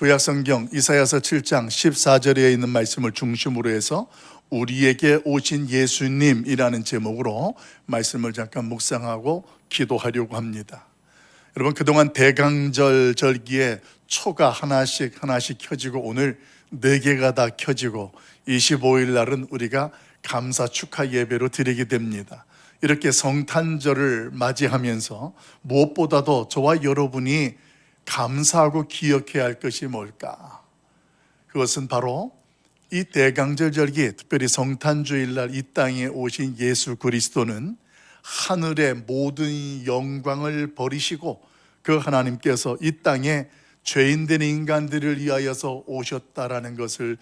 구약성경 이사야서 7장 14절에 있는 말씀을 중심으로 해서 우리에게 오신 예수님이라는 제목으로 말씀을 잠깐 묵상하고 기도하려고 합니다. 여러분, 그동안 대강절 절기에 초가 하나씩 켜지고 오늘 4개가 다 켜지고 25일 날은 우리가 감사 축하 예배로 드리게 됩니다. 이렇게 성탄절을 맞이하면서 무엇보다도 저와 여러분이 감사하고 기억해야 할 것이 뭘까? 그것은 바로 이 대강절 절기, 특별히 성탄주일날 이 땅에 오신 예수 그리스도는 하늘의 모든 영광을 버리시고 그 하나님께서 이 땅에 죄인된 인간들을 위하여서 오셨다라는 것을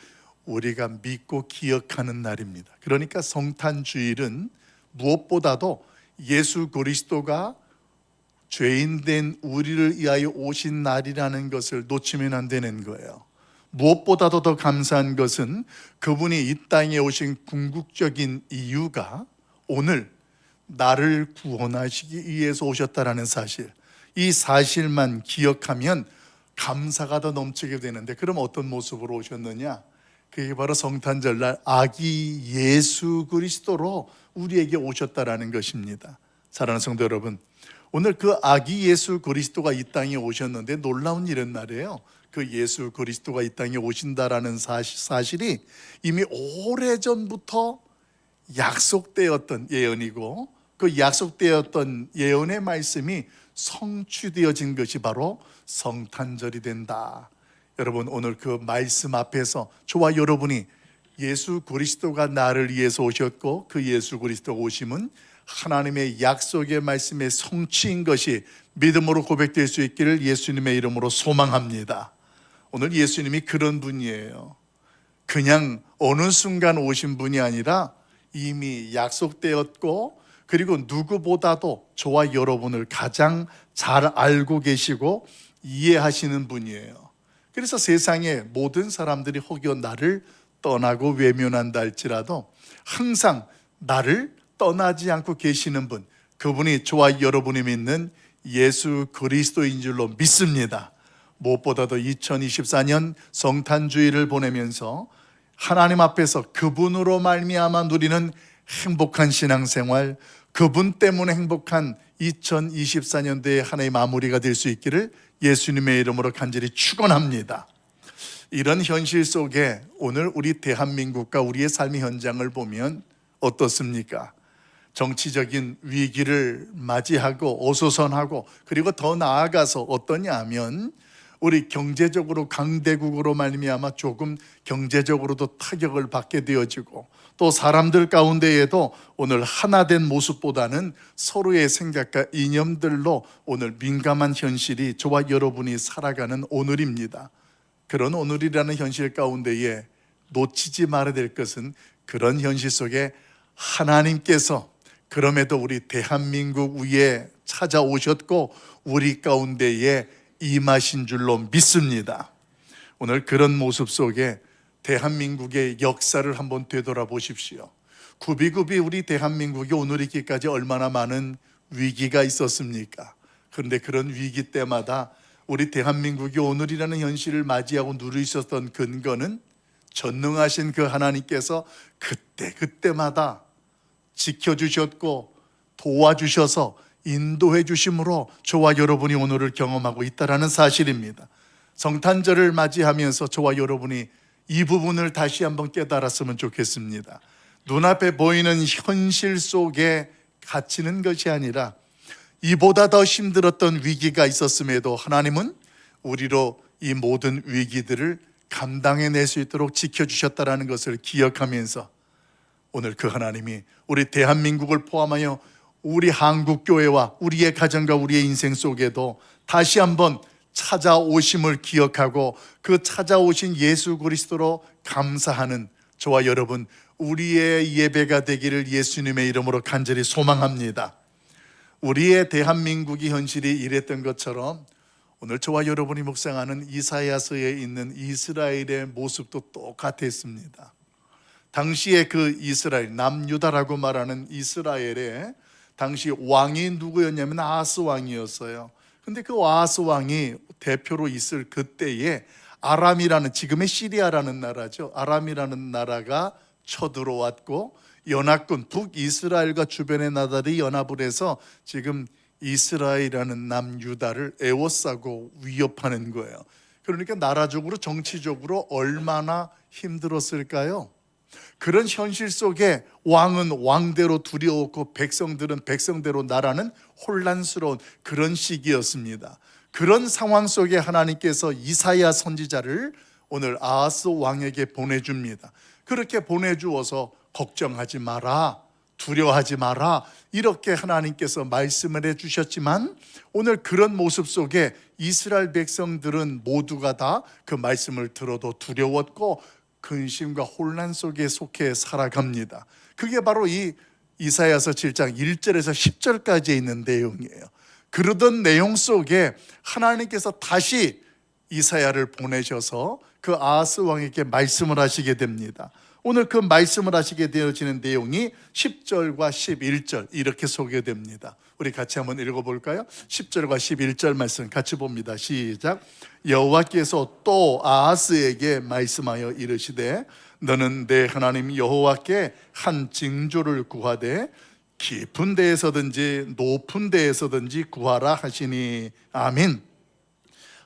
우리가 믿고 기억하는 날입니다. 그러니까 성탄주일은 무엇보다도 예수 그리스도가 죄인된 우리를 위하여 오신 날이라는 것을 놓치면 안 되는 거예요. 무엇보다도 더 감사한 것은 그분이 이 땅에 오신 궁극적인 이유가 오늘 나를 구원하시기 위해서 오셨다라는 사실, 이 사실만 기억하면 감사가 더 넘치게 되는데, 그럼 어떤 모습으로 오셨느냐? 그게 바로 성탄절날 아기 예수 그리스도로 우리에게 오셨다라는 것입니다. 사랑하는 성도 여러분, 오늘 그 아기 예수 그리스도가 이 땅에 오셨는데 놀라운 일은 말이에요. 그 예수 그리스도가 이 땅에 오신다라는 사실이 이미 오래전부터 약속되었던 예언이고, 그 약속되었던 예언의 말씀이 성취되어진 것이 바로 성탄절이 된다. 여러분, 오늘 그 말씀 앞에서 저와 여러분이 예수 그리스도가 나를 위해서 오셨고 그 예수 그리스도가 오심은 하나님의 약속의 말씀의 성취인 것이 믿음으로 고백될 수 있기를 예수님의 이름으로 소망합니다. 오늘 예수님이 그런 분이에요. 그냥 어느 순간 오신 분이 아니라 이미 약속되었고, 그리고 누구보다도 저와 여러분을 가장 잘 알고 계시고 이해하시는 분이에요. 그래서 세상의 모든 사람들이 혹여 나를 떠나고 외면한다 할지라도 항상 나를 떠나지 않고 계시는 분, 그분이 저와 여러분이 믿는 예수 그리스도인 줄로 믿습니다. 무엇보다도 2024년 성탄주의를 보내면서 하나님 앞에서 그분으로 말미암아 누리는 행복한 신앙생활, 그분 때문에 행복한 2024년도의 하나의 마무리가 될 수 있기를 예수님의 이름으로 간절히 축원합니다. 이런 현실 속에 오늘 우리 대한민국과 우리의 삶의 현장을 보면 어떻습니까? 정치적인 위기를 맞이하고 어수선하고, 그리고 더 나아가서 어떠냐 하면 우리 경제적으로 강대국으로 말미암아 조금 경제적으로도 타격을 받게 되어지고, 또 사람들 가운데에도 오늘 하나된 모습보다는 서로의 생각과 이념들로 오늘 민감한 현실이 저와 여러분이 살아가는 오늘입니다. 그런 오늘이라는 현실 가운데에 놓치지 말아야 될 것은, 그런 현실 속에 하나님께서 그럼에도 우리 대한민국 위에 찾아오셨고 우리 가운데에 임하신 줄로 믿습니다. 오늘 그런 모습 속에 대한민국의 역사를 한번 되돌아보십시오. 굽이굽이 우리 대한민국이 오늘 있기까지 얼마나 많은 위기가 있었습니까? 그런데 그런 위기 때마다 우리 대한민국이 오늘이라는 현실을 맞이하고 누릴 수 있었던 근거는 전능하신 그 하나님께서 그때마다 지켜주셨고 도와주셔서 인도해 주심으로 저와 여러분이 오늘을 경험하고 있다는 사실입니다. 성탄절을 맞이하면서 저와 여러분이 이 부분을 다시 한번 깨달았으면 좋겠습니다. 눈앞에 보이는 현실 속에 갇히는 것이 아니라 이보다 더 힘들었던 위기가 있었음에도 하나님은 우리로 이 모든 위기들을 감당해낼 수 있도록 지켜주셨다는 것을 기억하면서 오늘 그 하나님이 우리 대한민국을 포함하여 우리 한국교회와 우리의 가정과 우리의 인생 속에도 다시 한번 찾아오심을 기억하고 그 찾아오신 예수 그리스도로 감사하는 저와 여러분, 우리의 예배가 되기를 예수님의 이름으로 간절히 소망합니다. 우리의 대한민국의 현실이 이랬던 것처럼 오늘 저와 여러분이 묵상하는 이사야서에 있는 이스라엘의 모습도 똑같았습니다. 당시에 그 이스라엘, 남유다라고 말하는 이스라엘의 당시 왕이 누구였냐면 아하스 왕이었어요. 근데 그 아하스 왕이 대표로 있을 그때에 아람이라는, 지금의 시리아라는 나라죠. 아람이라는 나라가 쳐들어왔고 연합군 북이스라엘과 주변의 나라들이 연합을 해서 지금 이스라엘이라는 남유다를 에워싸고 위협하는 거예요. 그러니까 나라적으로 정치적으로 얼마나 힘들었을까요? 그런 현실 속에 왕은 왕대로 두려웠고 백성들은 백성대로, 나라는 혼란스러운 그런 시기였습니다. 그런 상황 속에 하나님께서 이사야 선지자를 오늘 아하스 왕에게 보내줍니다. 그렇게 보내주어서 걱정하지 마라, 두려워하지 마라, 이렇게 하나님께서 말씀을 해주셨지만 오늘 그런 모습 속에 이스라엘 백성들은 모두가 다 그 말씀을 들어도 두려웠고 근심과 혼란 속에 속해 살아갑니다. 그게 바로 이 이사야서 7장 1절에서 10절까지 있는 내용이에요. 그러던 내용 속에 하나님께서 다시 이사야를 보내셔서 그 아하스 왕에게 말씀을 하시게 됩니다. 오늘 그 말씀을 하시게 되어지는 내용이 10절과 11절 이렇게 소개됩니다. 우리 같이 한번 읽어볼까요? 10절과 11절 말씀 같이 봅니다. 시작. 여호와께서 또 아하스에게 말씀하여 이르시되 너는 내 하나님 여호와께 한 징조를 구하되 깊은 데에서든지 높은 데에서든지 구하라 하시니. 아멘.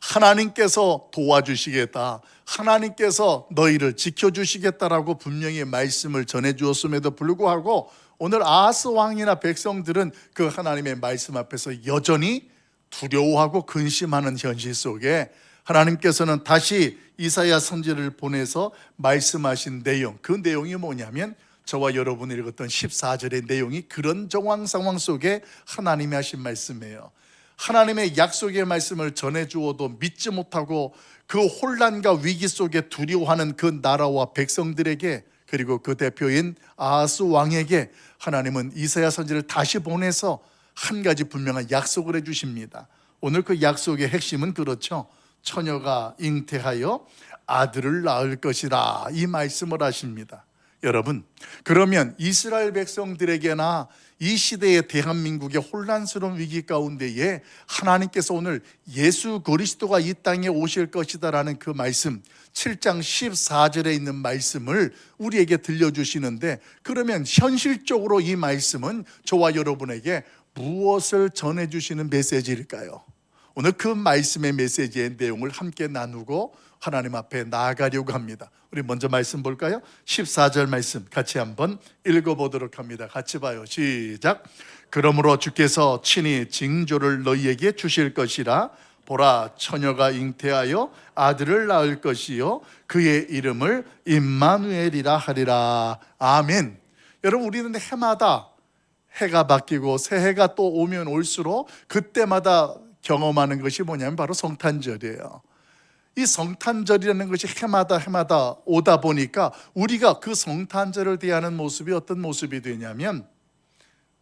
하나님께서 도와주시겠다, 하나님께서 너희를 지켜주시겠다라고 분명히 말씀을 전해주었음에도 불구하고 오늘 아하스 왕이나 백성들은 그 하나님의 말씀 앞에서 여전히 두려워하고 근심하는 현실 속에 하나님께서는 다시 이사야 선지자를 보내서 말씀하신 내용, 그 내용이 뭐냐면 저와 여러분이 읽었던 14절의 내용이 그런 정황 상황 속에 하나님이 하신 말씀이에요. 하나님의 약속의 말씀을 전해주어도 믿지 못하고 그 혼란과 위기 속에 두려워하는 그 나라와 백성들에게, 그리고 그 대표인 아하스 왕에게 하나님은 이사야 선지를 다시 보내서 한 가지 분명한 약속을 해주십니다. 오늘 그 약속의 핵심은 그렇죠. 처녀가 잉태하여 아들을 낳을 것이라, 이 말씀을 하십니다. 여러분, 그러면 이스라엘 백성들에게나 이 시대의 대한민국의 혼란스러운 위기 가운데에 하나님께서 오늘 예수 그리스도가 이 땅에 오실 것이다라는 그 말씀, 7장 14절에 있는 말씀을 우리에게 들려주시는데, 그러면 현실적으로 이 말씀은 저와 여러분에게 무엇을 전해주시는 메시지일까요? 오늘 그 말씀의 메시지의 내용을 함께 나누고 하나님 앞에 나아가려고 합니다. 우리 먼저 말씀 볼까요? 14절 말씀 같이 한번 읽어보도록 합니다. 같이 봐요. 시작. 그러므로 주께서 친히 징조를 너희에게 주실 것이라. 보라, 처녀가 잉태하여 아들을 낳을 것이요 그의 이름을 임마누엘이라 하리라. 아멘. 여러분, 우리는 해마다 해가 바뀌고 새해가 또 오면 올수록 그때마다 경험하는 것이 뭐냐면 바로 성탄절이에요. 이 성탄절이라는 것이 해마다 오다 보니까 우리가 그 성탄절을 대하는 모습이 어떤 모습이 되냐면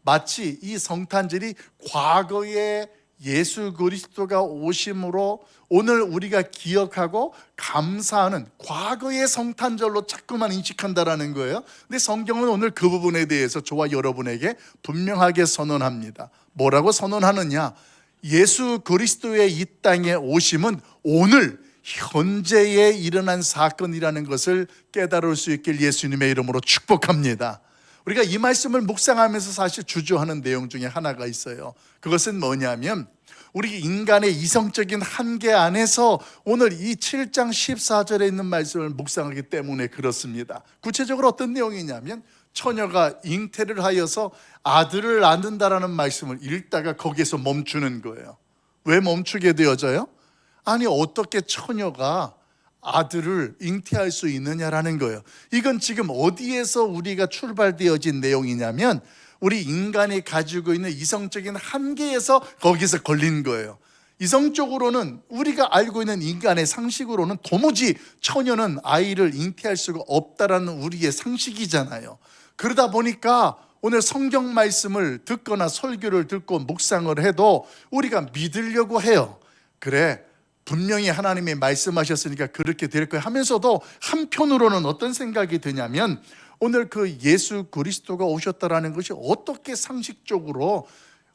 마치 이 성탄절이 과거에 예수 그리스도가 오심으로 오늘 우리가 기억하고 감사하는 과거의 성탄절로 자꾸만 인식한다라는 거예요. 근데 성경은 오늘 그 부분에 대해서 저와 여러분에게 분명하게 선언합니다. 뭐라고 선언하느냐? 예수 그리스도의 이 땅에 오심은 오늘 현재에 일어난 사건이라는 것을 깨달을 수 있길 예수님의 이름으로 축복합니다. 우리가 이 말씀을 묵상하면서 사실 주저하는 내용 중에 하나가 있어요. 그것은 뭐냐면 우리 인간의 이성적인 한계 안에서 오늘 이 7장 14절에 있는 말씀을 묵상하기 때문에 그렇습니다. 구체적으로 어떤 내용이냐면 처녀가 잉태를 하여서 아들을 낳는다라는 말씀을 읽다가 거기에서 멈추는 거예요. 왜 멈추게 되어져요? 아니, 어떻게 처녀가 아들을 잉태할 수 있느냐라는 거예요. 이건 지금 어디에서 우리가 출발되어진 내용이냐면 우리 인간이 가지고 있는 이성적인 한계에서 거기서 걸린 거예요. 이성적으로는 우리가 알고 있는 인간의 상식으로는 도무지 처녀는 아이를 잉태할 수가 없다라는 우리의 상식이잖아요. 그러다 보니까 오늘 성경 말씀을 듣거나 설교를 듣고 묵상을 해도 우리가 믿으려고 해요. 그래, 분명히 하나님이 말씀하셨으니까 그렇게 될 거야 하면서도 한편으로는 어떤 생각이 드냐면 오늘 그 예수 그리스도가 오셨다라는 것이 어떻게 상식적으로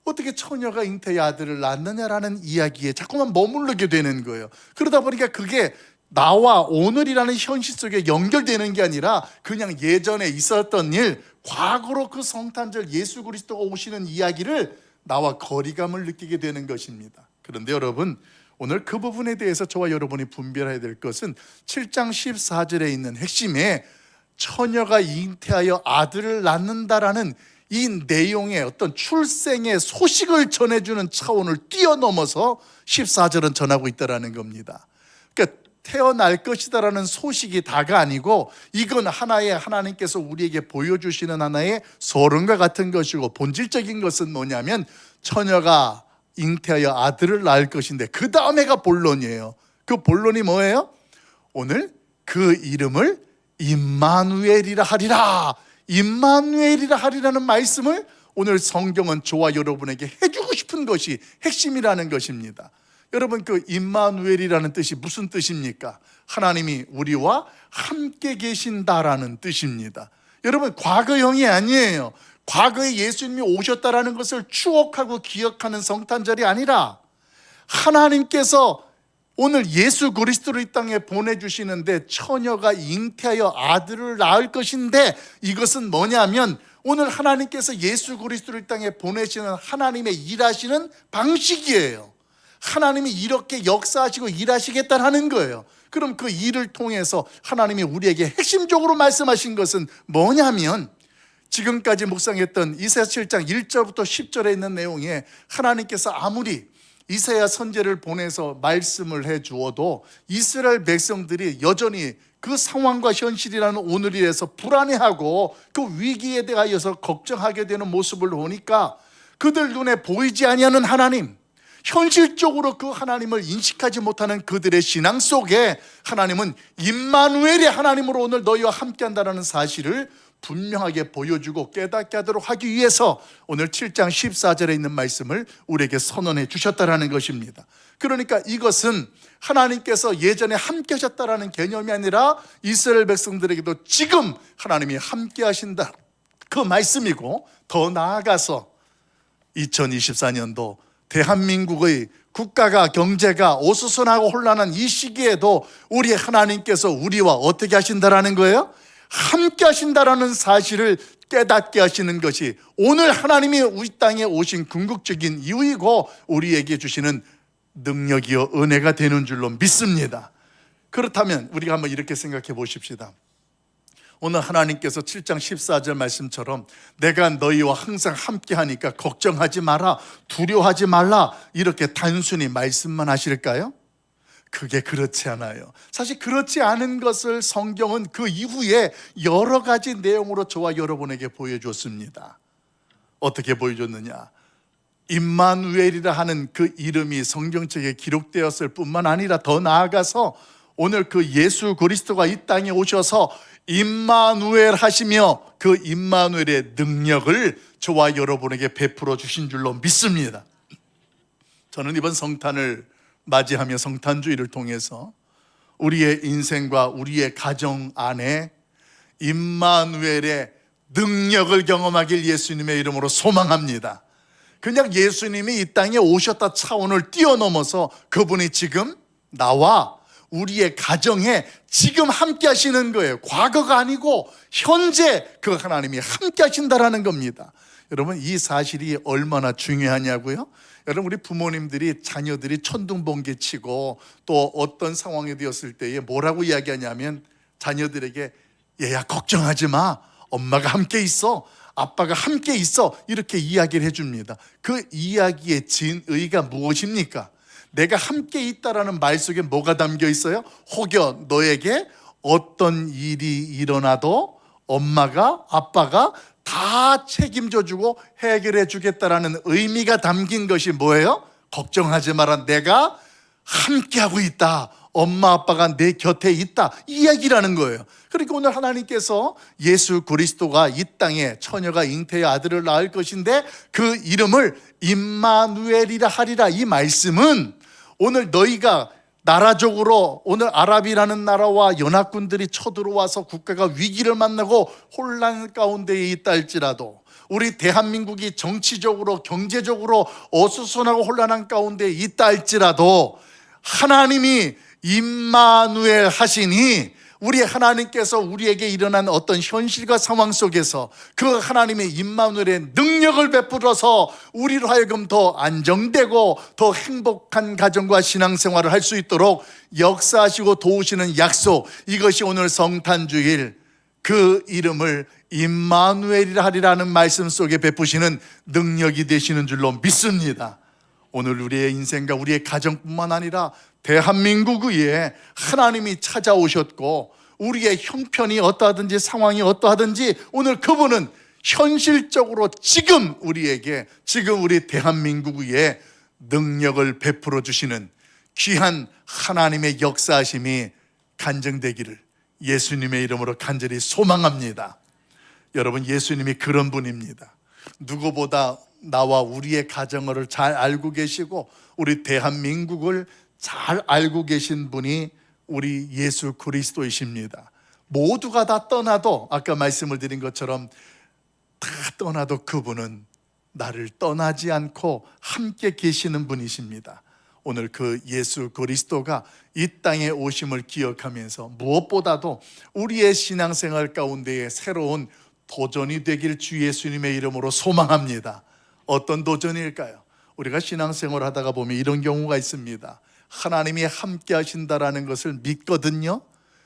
어떻게 처녀가 잉태의 아들을 낳느냐라는 이야기에 자꾸만 머무르게 되는 거예요. 그러다 보니까 그게 나와 오늘이라는 현실 속에 연결되는 게 아니라 그냥 예전에 있었던 일, 과거로 그 성탄절 예수 그리스도가 오시는 이야기를 나와 거리감을 느끼게 되는 것입니다. 그런데 여러분, 오늘 그 부분에 대해서 저와 여러분이 분별해야 될 것은 7장 14절에 있는 핵심에 처녀가 잉태하여 아들을 낳는다라는 이 내용의 어떤 출생의 소식을 전해주는 차원을 뛰어넘어서 14절은 전하고 있다는 겁니다. 그러니까 태어날 것이다라는 소식이 다가 아니고 이건 하나의 하나님께서 우리에게 보여주시는 하나의 서론과 같은 것이고, 본질적인 것은 뭐냐면 처녀가 잉태하여 아들을 낳을 것인데 그 다음에가 본론이에요. 그 본론이 뭐예요? 오늘 그 이름을 임마누엘이라 하리라. 임마누엘이라 하리라는 말씀을 오늘 성경은 저와 여러분에게 해주고 싶은 것이 핵심이라는 것입니다. 여러분, 그 임마누엘이라는 뜻이 무슨 뜻입니까? 하나님이 우리와 함께 계신다라는 뜻입니다. 여러분, 과거형이 아니에요. 과거에 예수님이 오셨다라는 것을 추억하고 기억하는 성탄절이 아니라 하나님께서 오늘 예수 그리스도를 이 땅에 보내주시는데 처녀가 잉태하여 아들을 낳을 것인데, 이것은 뭐냐면 오늘 하나님께서 예수 그리스도를 이 땅에 보내시는 하나님의 일하시는 방식이에요. 하나님이 이렇게 역사하시고 일하시겠다는 거예요. 그럼 그 일을 통해서 하나님이 우리에게 핵심적으로 말씀하신 것은 뭐냐면, 지금까지 묵상했던 이사야 7장 1절부터 10절에 있는 내용에 하나님께서 아무리 이사야 선지자를 보내서 말씀을 해 주어도 이스라엘 백성들이 여전히 그 상황과 현실이라는 오늘일에서 불안해하고 그 위기에 대하여서 걱정하게 되는 모습을 보니까 그들 눈에 보이지 아니하는 하나님, 현실적으로 그 하나님을 인식하지 못하는 그들의 신앙 속에 하나님은 임마누엘의 하나님으로 오늘 너희와 함께한다는 사실을 분명하게 보여주고 깨닫게 하도록 하기 위해서 오늘 7장 14절에 있는 말씀을 우리에게 선언해 주셨다는 것입니다. 그러니까 이것은 하나님께서 예전에 함께 하셨다는 개념이 아니라 이스라엘 백성들에게도 지금 하나님이 함께 하신다, 그 말씀이고, 더 나아가서 2024년도 대한민국의 국가가, 경제가 어수선하고 혼란한 이 시기에도 우리 하나님께서 우리와 어떻게 하신다라는 거예요? 함께 하신다라는 사실을 깨닫게 하시는 것이 오늘 하나님이 우리 땅에 오신 궁극적인 이유이고 우리에게 주시는 능력이요 은혜가 되는 줄로 믿습니다. 그렇다면 우리가 한번 이렇게 생각해 보십시다. 오늘 하나님께서 7장 14절 말씀처럼 내가 너희와 항상 함께 하니까 걱정하지 마라, 두려워하지 말라, 이렇게 단순히 말씀만 하실까요? 그게 그렇지 않아요. 사실 그렇지 않은 것을 성경은 그 이후에 여러 가지 내용으로 저와 여러분에게 보여줬습니다. 어떻게 보여줬느냐? 임마누엘이라 하는 그 이름이 성경책에 기록되었을 뿐만 아니라 더 나아가서 오늘 그 예수 그리스도가 이 땅에 오셔서 임마누엘 하시며 그 임마누엘의 능력을 저와 여러분에게 베풀어 주신 줄로 믿습니다. 저는 이번 성탄을 맞이하며 성탄주의를 통해서 우리의 인생과 우리의 가정 안에 임마누엘의 능력을 경험하길 예수님의 이름으로 소망합니다. 그냥 예수님이 이 땅에 오셨다 차원을 뛰어넘어서 그분이 지금 나와 우리의 가정에 지금 함께 하시는 거예요. 과거가 아니고 현재 그 하나님이 함께 하신다라는 겁니다. 여러분, 이 사실이 얼마나 중요하냐고요? 여러분, 우리 부모님들이 자녀들이 천둥번개 치고 또 어떤 상황이 되었을 때에 뭐라고 이야기하냐면 자녀들에게 얘야 걱정하지 마, 엄마가 함께 있어, 아빠가 함께 있어, 이렇게 이야기를 해줍니다. 그 이야기의 진의가 무엇입니까? 내가 함께 있다라는 말 속에 뭐가 담겨 있어요? 혹여 너에게 어떤 일이 일어나도 엄마가, 아빠가 다 책임져 주고 해결해 주겠다라는 의미가 담긴 것이 뭐예요? 걱정하지 마라, 내가 함께하고 있다, 엄마 아빠가 내 곁에 있다, 이 이야기라는 거예요. 그러니까 오늘 하나님께서 예수 그리스도가 이 땅에 처녀가 잉태의 아들을 낳을 것인데 그 이름을 임마누엘이라 하리라, 이 말씀은 오늘 너희가 나라적으로 오늘 아랍이라는 나라와 연합군들이 쳐들어와서 국가가 위기를 만나고 혼란 가운데에 있다 할지라도, 우리 대한민국이 정치적으로 경제적으로 어수선하고 혼란한 가운데 있다 할지라도 하나님이 임마누엘 하시니 우리 하나님께서 우리에게 일어난 어떤 현실과 상황 속에서 그 하나님의 임마누엘의 능력을 베풀어서 우리로 하여금 더 안정되고 더 행복한 가정과 신앙생활을 할 수 있도록 역사하시고 도우시는 약속, 이것이 오늘 성탄주일 그 이름을 임마누엘이라 하리라는 말씀 속에 베푸시는 능력이 되시는 줄로 믿습니다. 오늘 우리의 인생과 우리의 가정뿐만 아니라 대한민국 위에 하나님이 찾아오셨고 우리의 형편이 어떠하든지 상황이 어떠하든지 오늘 그분은 현실적으로 지금 우리에게, 지금 우리 대한민국 위에 능력을 베풀어 주시는 귀한 하나님의 역사하심이 간증되기를 예수님의 이름으로 간절히 소망합니다. 여러분, 예수님이 그런 분입니다. 누구보다 나와 우리의 가정을 잘 알고 계시고 우리 대한민국을 잘 알고 계신 분이 우리 예수 그리스도이십니다. 모두가 다 떠나도, 아까 말씀을 드린 것처럼 다 떠나도 그분은 나를 떠나지 않고 함께 계시는 분이십니다. 오늘 그 예수 그리스도가 이 땅에 오심을 기억하면서 무엇보다도 우리의 신앙생활 가운데에 새로운 도전이 되길 주 예수님의 이름으로 소망합니다. 어떤 도전일까요? 우리가 신앙생활 하다가 보면 이런 경우가 있습니다. 하나님이 함께 하신다라는 것을 믿거든요.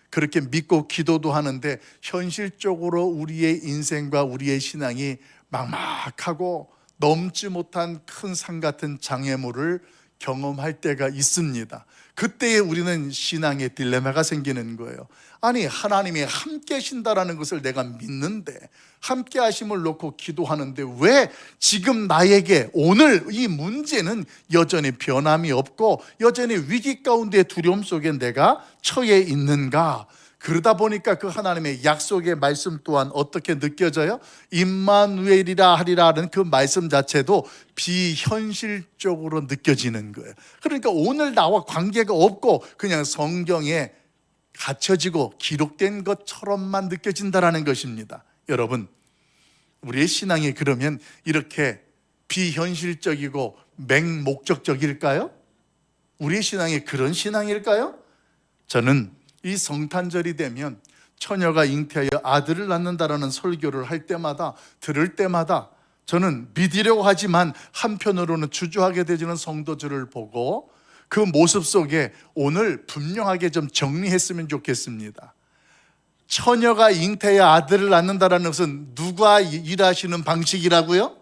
그렇게 믿고 기도도 하는데 현실적으로 우리의 인생과 우리의 신앙이 막막하고 넘지 못한 큰 산 같은 장애물을 경험할 때가 있습니다. 그때에 우리는 신앙의 딜레마가 생기는 거예요. 아니, 하나님이 함께 하신다라는 것을 내가 믿는데, 함께 하심을 놓고 기도하는데 왜 지금 나에게 오늘 이 문제는 여전히 변함이 없고 여전히 위기 가운데 두려움 속에 내가 처해 있는가? 그러다 보니까 그 하나님의 약속의 말씀 또한 어떻게 느껴져요? 임마누엘이라 하리라는 그 말씀 자체도 비현실적으로 느껴지는 거예요. 그러니까 오늘 나와 관계가 없고 그냥 성경에 갇혀지고 기록된 것처럼만 느껴진다는 것입니다. 여러분, 우리의 신앙이 그러면 이렇게 비현실적이고 맹목적적일까요? 우리의 신앙이 그런 신앙일까요? 저는 이 성탄절이 되면 처녀가 잉태하여 아들을 낳는다라는 설교를 할 때마다, 들을 때마다 저는 믿으려고 하지만 한편으로는 주저하게 되지는 성도들을 보고 그 모습 속에 오늘 분명하게 좀 정리했으면 좋겠습니다. 처녀가 잉태하여 아들을 낳는다라는 것은 누가 일하시는 방식이라고요?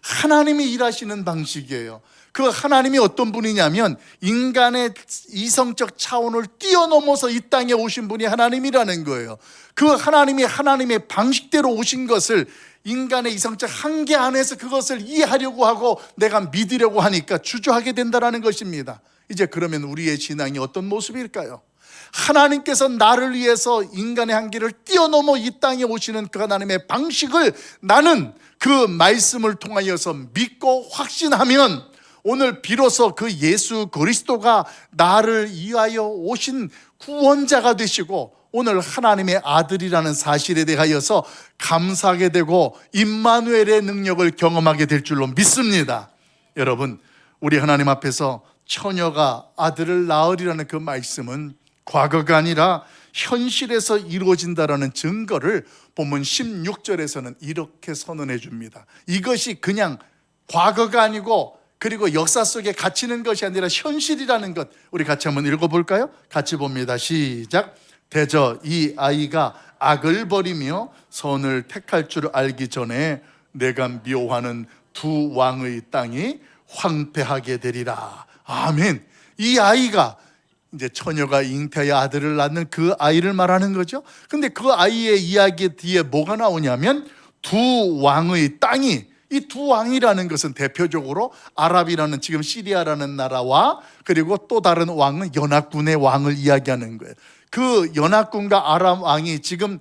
하나님이 일하시는 방식이에요. 그 하나님이 어떤 분이냐면 인간의 이성적 차원을 뛰어넘어서 이 땅에 오신 분이 하나님이라는 거예요. 그 하나님이 하나님의 방식대로 오신 것을 인간의 이성적 한계 안에서 그것을 이해하려고 하고 내가 믿으려고 하니까 주저하게 된다는 것입니다. 이제 그러면 우리의 신앙이 어떤 모습일까요? 하나님께서 나를 위해서 인간의 한계를 뛰어넘어 이 땅에 오시는 그 하나님의 방식을 나는 그 말씀을 통하여서 믿고 확신하면 오늘 비로소 그 예수 그리스도가 나를 위하여 오신 구원자가 되시고 오늘 하나님의 아들이라는 사실에 대하여서 감사하게 되고 임마누엘의 능력을 경험하게 될 줄로 믿습니다. 여러분, 우리 하나님 앞에서 처녀가 아들을 낳으리라는 그 말씀은 과거가 아니라 현실에서 이루어진다라는 증거를 본문 16절에서는 이렇게 선언해 줍니다. 이것이 그냥 과거가 아니고 그리고 역사 속에 갇히는 것이 아니라 현실이라는 것, 우리 같이 한번 읽어볼까요? 같이 봅니다. 시작. 대저 이 아이가 악을 버리며 선을 택할 줄 알기 전에 내가 미워하는 두 왕의 땅이 황폐하게 되리라. 아멘. 이 아이가 이제 처녀가 잉태하여 아들을 낳는 그 아이를 말하는 거죠. 근데 그 아이의 이야기 뒤에 뭐가 나오냐면 두 왕의 땅이, 이 두 왕이라는 것은 대표적으로 아랍이라는 지금 시리아라는 나라와 그리고 또 다른 왕은 연합군의 왕을 이야기하는 거예요. 그 연합군과 아랍 왕이 지금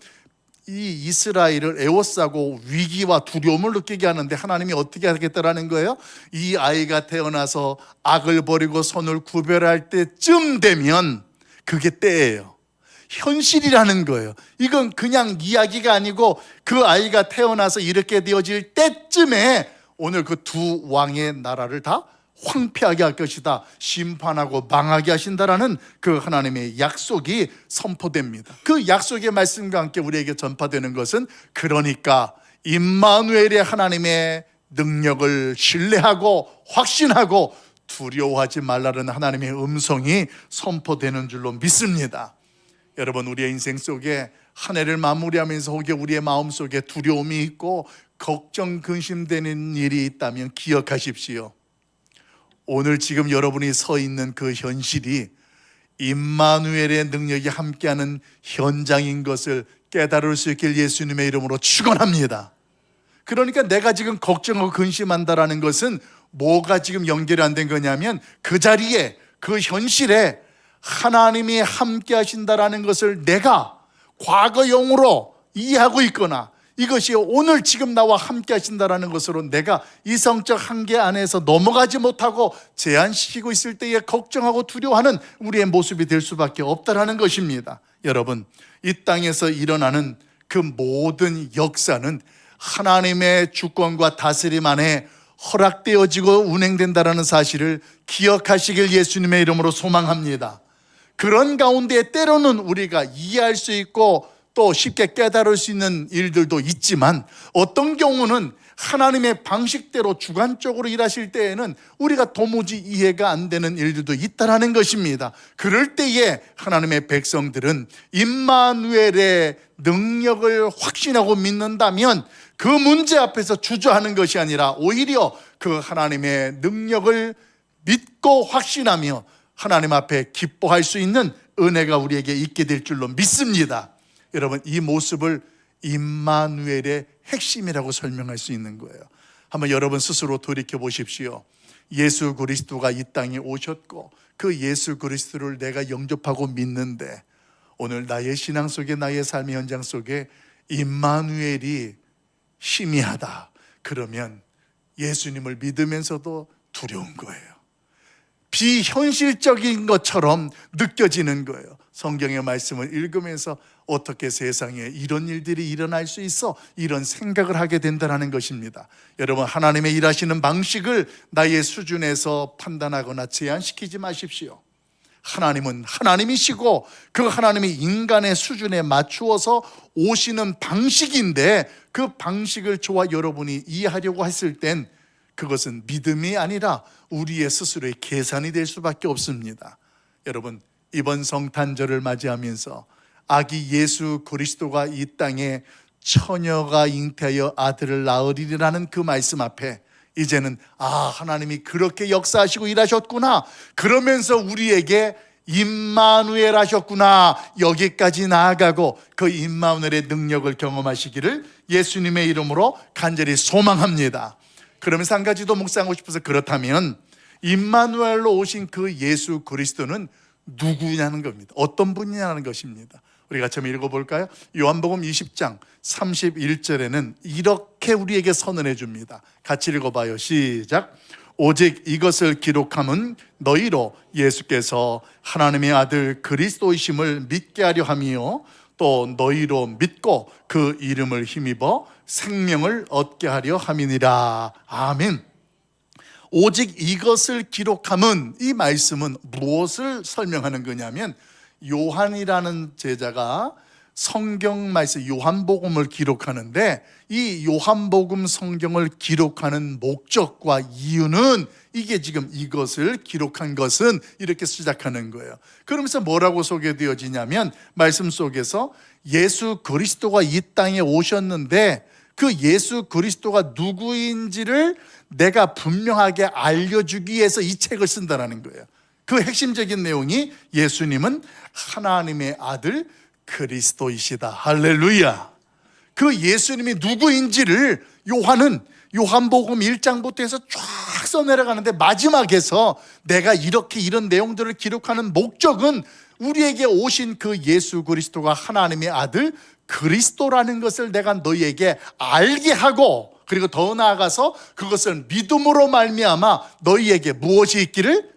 이 이스라엘을 에워싸고 위기와 두려움을 느끼게 하는데 하나님이 어떻게 하겠다라는 거예요? 이 아이가 태어나서 악을 버리고 선을 구별할 때쯤 되면 그게 때예요. 현실이라는 거예요. 이건 그냥 이야기가 아니고 그 아이가 태어나서 이렇게 되어질 때쯤에 오늘 그 두 왕의 나라를 다 황폐하게 할 것이다, 심판하고 망하게 하신다라는 그 하나님의 약속이 선포됩니다. 그 약속의 말씀과 함께 우리에게 전파되는 것은, 그러니까 임마누엘의 하나님의 능력을 신뢰하고 확신하고 두려워하지 말라는 하나님의 음성이 선포되는 줄로 믿습니다. 여러분, 우리의 인생 속에 한 해를 마무리하면서 혹여 우리의 마음속에 두려움이 있고 걱정, 근심되는 일이 있다면 기억하십시오. 오늘 지금 여러분이 서 있는 그 현실이 임마누엘의 능력이 함께하는 현장인 것을 깨달을 수 있길 예수님의 이름으로 축원합니다. 그러니까 내가 지금 걱정하고 근심한다라는 것은 뭐가 지금 연결이 안 된 거냐면, 그 자리에, 그 현실에 하나님이 함께 하신다라는 것을 내가 과거형으로 이해하고 있거나, 이것이 오늘 지금 나와 함께 하신다라는 것으로 내가 이성적 한계 안에서 넘어가지 못하고 제한시키고 있을 때에 걱정하고 두려워하는 우리의 모습이 될 수밖에 없다라는 것입니다. 여러분, 이 땅에서 일어나는 그 모든 역사는 하나님의 주권과 다스림 안에 허락되어지고 운행된다라는 사실을 기억하시길 예수님의 이름으로 소망합니다. 그런 가운데 때로는 우리가 이해할 수 있고 또 쉽게 깨달을 수 있는 일들도 있지만, 어떤 경우는 하나님의 방식대로 주관적으로 일하실 때에는 우리가 도무지 이해가 안 되는 일들도 있다라는 것입니다. 그럴 때에 하나님의 백성들은 임마누엘의 능력을 확신하고 믿는다면 그 문제 앞에서 주저하는 것이 아니라 오히려 그 하나님의 능력을 믿고 확신하며 하나님 앞에 기뻐할 수 있는 은혜가 우리에게 있게 될 줄로 믿습니다. 여러분, 이 모습을 임마누엘의 핵심이라고 설명할 수 있는 거예요. 한번 여러분 스스로 돌이켜 보십시오. 예수 그리스도가 이 땅에 오셨고 그 예수 그리스도를 내가 영접하고 믿는데, 오늘 나의 신앙 속에, 나의 삶의 현장 속에 임마누엘이 희미하다, 그러면 예수님을 믿으면서도 두려운 거예요. 비현실적인 것처럼 느껴지는 거예요. 성경의 말씀을 읽으면서 어떻게 세상에 이런 일들이 일어날 수 있어? 이런 생각을 하게 된다는 것입니다. 여러분, 하나님의 일하시는 방식을 나의 수준에서 판단하거나 제한시키지 마십시오. 하나님은 하나님이시고 그 하나님이 인간의 수준에 맞추어서 오시는 방식인데, 그 방식을 저와 여러분이 이해하려고 했을 땐 그것은 믿음이 아니라 우리의 스스로의 계산이 될 수밖에 없습니다. 여러분, 이번 성탄절을 맞이하면서 아기 예수 그리스도가 이 땅에 처녀가 잉태하여 아들을 낳으리라는 그 말씀 앞에 이제는 하나님이 그렇게 역사하시고 일하셨구나, 그러면서 우리에게 임마누엘 하셨구나, 여기까지 나아가고 그 임마누엘의 능력을 경험하시기를 예수님의 이름으로 간절히 소망합니다. 그러면서 한 가지 더 묵상하고 싶어서, 그렇다면 임마누엘로 오신 그 예수 그리스도는 누구냐는 겁니다. 어떤 분이냐는 것입니다. 우리 같이 한번 읽어볼까요? 요한복음 20장 31절에는 이렇게 우리에게 선언해 줍니다. 같이 읽어봐요. 시작. 오직 이것을 기록함은 너희로 예수께서 하나님의 아들 그리스도이심을 믿게 하려 함이요, 또 너희로 믿고 그 이름을 힘입어 생명을 얻게 하려 함이니라. 아멘. 오직 이것을 기록함은, 이 말씀은 무엇을 설명하는 거냐면, 요한이라는 제자가 성경 말씀 요한복음을 기록하는데, 이 요한복음 성경을 기록하는 목적과 이유는, 이게 지금 이것을 기록한 것은 이렇게 시작하는 거예요. 그러면서 뭐라고 소개되어지냐면, 말씀 속에서 예수 그리스도가 이 땅에 오셨는데 그 예수 그리스도가 누구인지를 내가 분명하게 알려주기 위해서 이 책을 쓴다는 거예요. 그 핵심적인 내용이 예수님은 하나님의 아들 그리스도이시다. 할렐루야. 그 예수님이 누구인지를 요한은 요한복음 1장부터 해서 쫙 써내려가는데, 마지막에서 내가 이렇게 이런 내용들을 기록하는 목적은 우리에게 오신 그 예수 그리스도가 하나님의 아들 그리스도라는 것을 내가 너희에게 알게 하고, 그리고 더 나아가서 그것을 믿음으로 말미암아 너희에게 무엇이 있기를?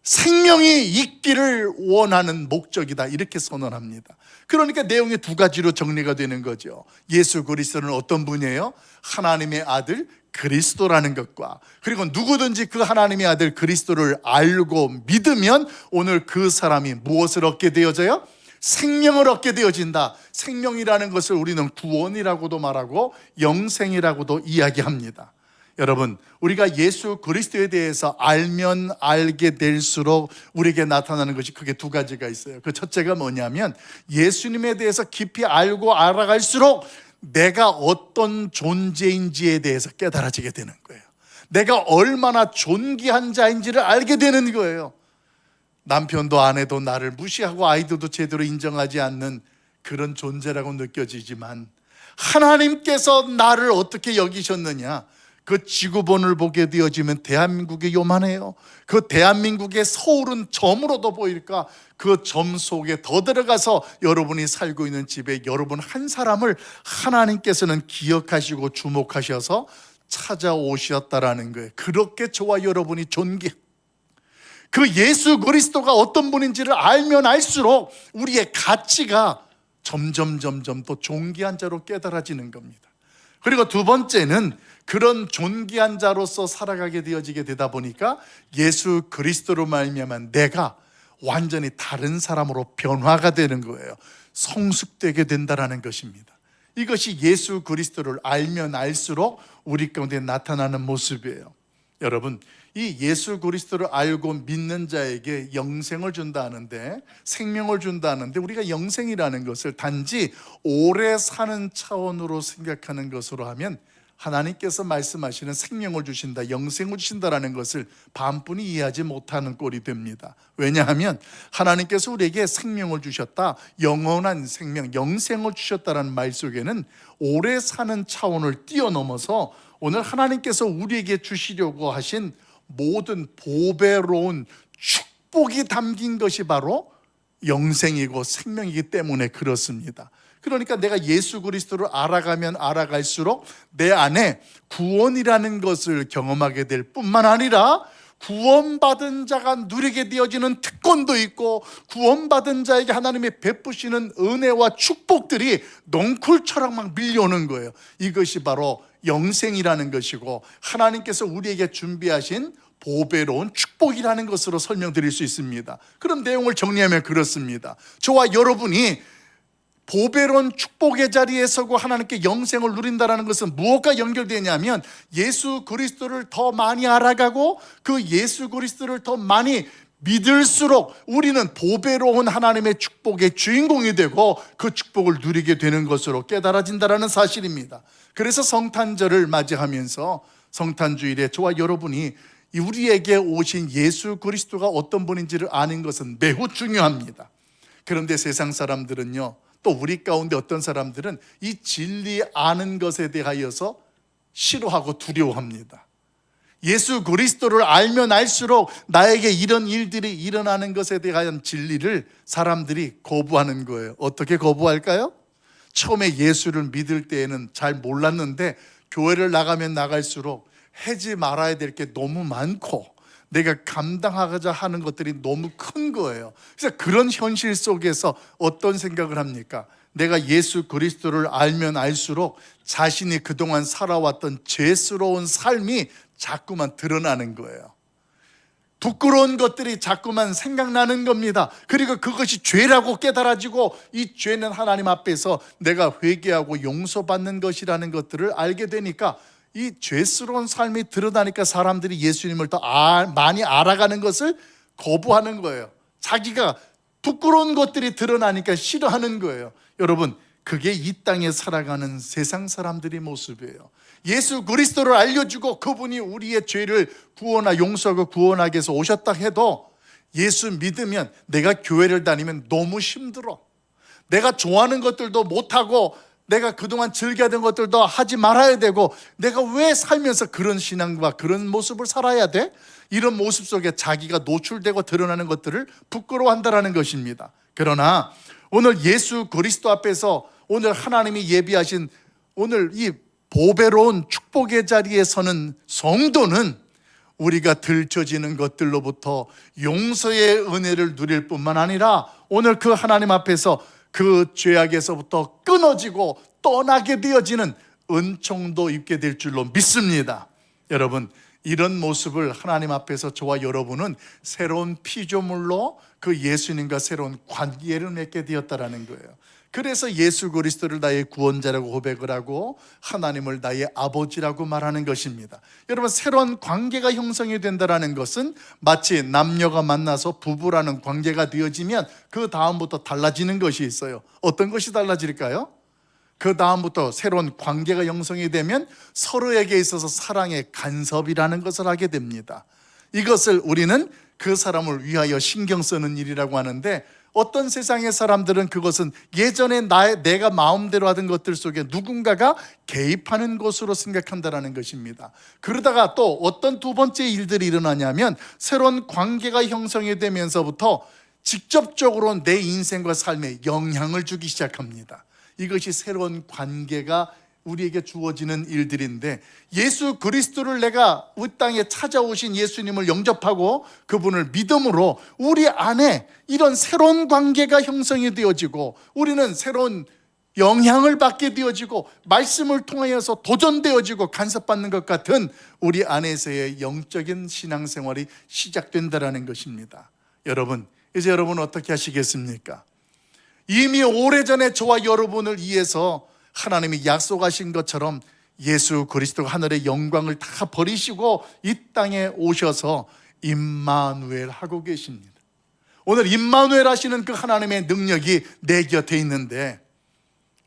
생명이 있기를 원하는 목적이다, 이렇게 선언합니다. 그러니까 내용이 두 가지로 정리가 되는 거죠. 예수 그리스도는 어떤 분이에요? 하나님의 아들 그리스도라는 것과, 그리고 누구든지 그 하나님의 아들 그리스도를 알고 믿으면 오늘 그 사람이 무엇을 얻게 되어져요? 생명을 얻게 되어진다. 생명이라는 것을 우리는 구원이라고도 말하고 영생이라고도 이야기합니다. 여러분, 우리가 예수 그리스도에 대해서 알면 알게 될수록 우리에게 나타나는 것이 크게 두 가지가 있어요. 그 첫째가 뭐냐면, 예수님에 대해서 깊이 알고 알아갈수록 내가 어떤 존재인지에 대해서 깨달아지게 되는 거예요. 내가 얼마나 존귀한 자인지를 알게 되는 거예요. 남편도 아내도 나를 무시하고 아이들도 제대로 인정하지 않는 그런 존재라고 느껴지지만, 하나님께서 나를 어떻게 여기셨느냐, 그 지구본을 보게 되어지면 대한민국이 요만해요. 그 대한민국의 서울은 점으로도 보일까? 그 점 속에 더 들어가서 여러분이 살고 있는 집에 여러분 한 사람을 하나님께서는 기억하시고 주목하셔서 찾아오셨다라는 거예요. 그렇게 저와 여러분이 그 예수 그리스도가 어떤 분인지를 알면 알수록 우리의 가치가 점점 더 존귀한 자로 깨달아지는 겁니다. 그리고 두 번째는, 그런 존귀한 자로서 살아가게 되어지게 되다 보니까 예수 그리스도로 말미암아 내가 완전히 다른 사람으로 변화가 되는 거예요. 성숙되게 된다라는 것입니다. 이것이 예수 그리스도를 알면 알수록 우리 가운데 나타나는 모습이에요. 여러분, 이 예수 그리스도를 알고 믿는 자에게 영생을 준다는데, 생명을 준다는데, 우리가 영생이라는 것을 단지 오래 사는 차원으로 생각하는 것으로 하면 하나님께서 말씀하시는 생명을 주신다, 영생을 주신다라는 것을 반뿐이 이해하지 못하는 꼴이 됩니다. 왜냐하면 하나님께서 우리에게 생명을 주셨다, 영원한 생명, 영생을 주셨다라는 말 속에는 오래 사는 차원을 뛰어넘어서 오늘 하나님께서 우리에게 주시려고 하신 모든 보배로운 축복이 담긴 것이 바로 영생이고 생명이기 때문에 그렇습니다. 그러니까 내가 예수 그리스도를 알아가면 알아갈수록 내 안에 구원이라는 것을 경험하게 될 뿐만 아니라, 구원받은 자가 누리게 되어지는 특권도 있고, 구원받은 자에게 하나님이 베푸시는 은혜와 축복들이 넝쿨처럼 막 밀려오는 거예요. 이것이 바로 영생이라는 것이고, 하나님께서 우리에게 준비하신 보배로운 축복이라는 것으로 설명드릴 수 있습니다. 그럼 내용을 정리하면 그렇습니다. 저와 여러분이 보배로운 축복의 자리에 서고 하나님께 영생을 누린다는 것은 무엇과 연결되냐면, 예수 그리스도를 더 많이 알아가고 그 예수 그리스도를 더 많이 믿을수록 우리는 보배로운 하나님의 축복의 주인공이 되고 그 축복을 누리게 되는 것으로 깨달아진다는 사실입니다. 그래서 성탄절을 맞이하면서 성탄주일에 저와 여러분이 우리에게 오신 예수 그리스도가 어떤 분인지를 아는 것은 매우 중요합니다. 그런데 세상 사람들은요, 또 우리 가운데 어떤 사람들은 이 진리 아는 것에 대하여서 싫어하고 두려워합니다. 예수 그리스도를 알면 알수록 나에게 이런 일들이 일어나는 것에 대한 진리를 사람들이 거부하는 거예요. 어떻게 거부할까요? 처음에 예수를 믿을 때에는 잘 몰랐는데 교회를 나가면 나갈수록 하지 말아야 될 게 너무 많고 내가 감당하고자 하는 것들이 너무 큰 거예요. 그래서 그런 현실 속에서 어떤 생각을 합니까? 내가 예수 그리스도를 알면 알수록 자신이 그동안 살아왔던 죄스러운 삶이 자꾸만 드러나는 거예요. 부끄러운 것들이 자꾸만 생각나는 겁니다. 그리고 그것이 죄라고 깨달아지고, 이 죄는 하나님 앞에서 내가 회개하고 용서받는 것이라는 것들을 알게 되니까, 이 죄스러운 삶이 드러나니까 사람들이 예수님을 더 많이 알아가는 것을 거부하는 거예요. 자기가 부끄러운 것들이 드러나니까 싫어하는 거예요. 여러분, 그게 이 땅에 살아가는 세상 사람들의 모습이에요. 예수 그리스도를 알려주고 그분이 우리의 죄를 용서하고 구원하기 위해서 오셨다 해도, 예수 믿으면 내가 교회를 다니면 너무 힘들어, 내가 좋아하는 것들도 못하고 내가 그동안 즐겨하던 것들도 하지 말아야 되고, 내가 왜 살면서 그런 신앙과 그런 모습을 살아야 돼? 이런 모습 속에 자기가 노출되고 드러나는 것들을 부끄러워한다는 것입니다. 그러나 오늘 예수 그리스도 앞에서 오늘 하나님이 예비하신 오늘 이 보배로운 축복의 자리에 서는 성도는 우리가 들춰지는 것들로부터 용서의 은혜를 누릴 뿐만 아니라, 오늘 그 하나님 앞에서 그 죄악에서부터 끊어지고 떠나게 되어지는 은총도 입게 될 줄로 믿습니다. 여러분, 이런 모습을 하나님 앞에서 저와 여러분은 새로운 피조물로 그 예수님과 새로운 관계를 맺게 되었다라는 거예요. 그래서 예수 그리스도를 나의 구원자라고 고백을 하고 하나님을 나의 아버지라고 말하는 것입니다. 여러분, 새로운 관계가 형성이 된다는 것은 마치 남녀가 만나서 부부라는 관계가 되어지면 그 다음부터 달라지는 것이 있어요. 어떤 것이 달라질까요? 그 다음부터 새로운 관계가 형성이 되면 서로에게 있어서 사랑의 간섭이라는 것을 하게 됩니다. 이것을 우리는 그 사람을 위하여 신경 쓰는 일이라고 하는데, 어떤 세상의 사람들은 그것은 예전에 내가 마음대로 하던 것들 속에 누군가가 개입하는 것으로 생각한다는 것입니다. 그러다가 또 어떤 두 번째 일들이 일어나냐면, 새로운 관계가 형성이 되면서부터 직접적으로 내 인생과 삶에 영향을 주기 시작합니다. 이것이 새로운 관계가 우리에게 주어지는 일들인데, 예수 그리스도를 내가 이 땅에 찾아오신 예수님을 영접하고 그분을 믿음으로 우리 안에 이런 새로운 관계가 형성이 되어지고, 우리는 새로운 영향을 받게 되어지고, 말씀을 통하여서 도전되어지고 간섭받는 것 같은 우리 안에서의 영적인 신앙생활이 시작된다는 것입니다. 여러분, 이제 여러분 어떻게 하시겠습니까? 이미 오래전에 저와 여러분을 위해서 하나님이 약속하신 것처럼 예수 그리스도가 하늘의 영광을 다 버리시고 이 땅에 오셔서 임마누엘 하고 계십니다. 오늘 임마누엘 하시는 그 하나님의 능력이 내 곁에 있는데,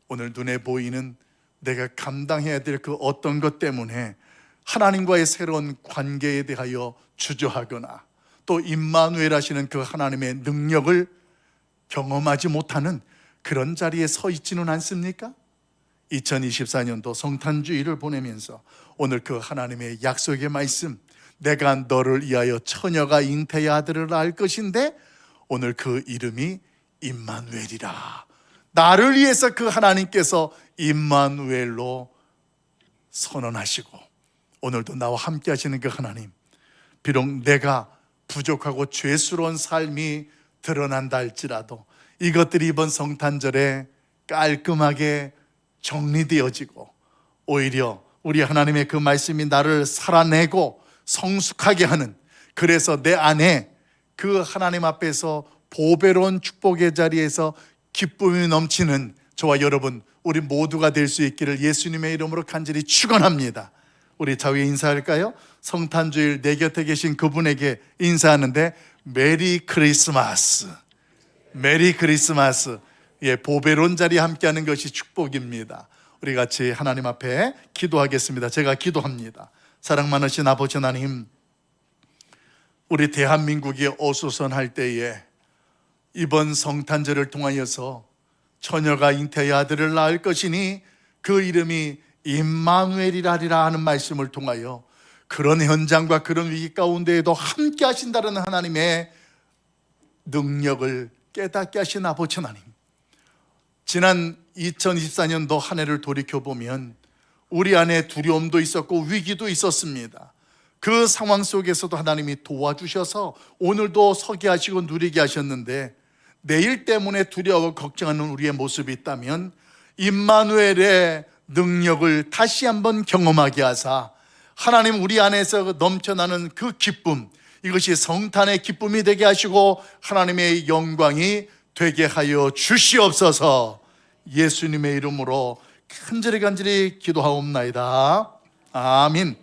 오늘 눈에 보이는 내가 감당해야 될 그 어떤 것 때문에 하나님과의 새로운 관계에 대하여 주저하거나 또 임마누엘 하시는 그 하나님의 능력을 경험하지 못하는 그런 자리에 서 있지는 않습니까? 2024년도 성탄주의를 보내면서 오늘 그 하나님의 약속의 말씀, 내가 너를 위하여 처녀가 잉태의 아들을 낳을 것인데 오늘 그 이름이 임마누엘이라. 나를 위해서 그 하나님께서 임마누엘로 선언하시고 오늘도 나와 함께 하시는 그 하나님, 비록 내가 부족하고 죄스러운 삶이 드러난다 할지라도 이것들이 이번 성탄절에 깔끔하게 정리되어지고, 오히려 우리 하나님의 그 말씀이 나를 살아내고 성숙하게 하는, 그래서 내 안에 그 하나님 앞에서 보배로운 축복의 자리에서 기쁨이 넘치는 저와 여러분, 우리 모두가 될 수 있기를 예수님의 이름으로 간절히 축원합니다. 우리 자유에 인사할까요? 성탄주일 내 곁에 계신 그분에게 인사하는데, 메리 크리스마스, 메리 크리스마스. 예, 보배로운 자리에 함께하는 것이 축복입니다. 우리 같이 하나님 앞에 기도하겠습니다. 제가 기도합니다. 사랑 많으신 아버지 하나님, 우리 대한민국이 어수선할 때에 이번 성탄절을 통하여서 처녀가 잉태의 아들을 낳을 것이니 그 이름이 임마누엘이라리라 하는 말씀을 통하여 그런 현장과 그런 위기 가운데에도 함께 하신다는 하나님의 능력을 깨닫게 하신 아버지 하나님, 지난 2024년도 한 해를 돌이켜보면 우리 안에 두려움도 있었고 위기도 있었습니다. 그 상황 속에서도 하나님이 도와주셔서 오늘도 서게 하시고 누리게 하셨는데, 내일 때문에 두려워 걱정하는 우리의 모습이 있다면 임마누엘의 능력을 다시 한번 경험하게 하사 하나님 우리 안에서 넘쳐나는 그 기쁨, 이것이 성탄의 기쁨이 되게 하시고 하나님의 영광이 되게 하여 주시옵소서. 예수님의 이름으로 간절히 기도하옵나이다. 아멘.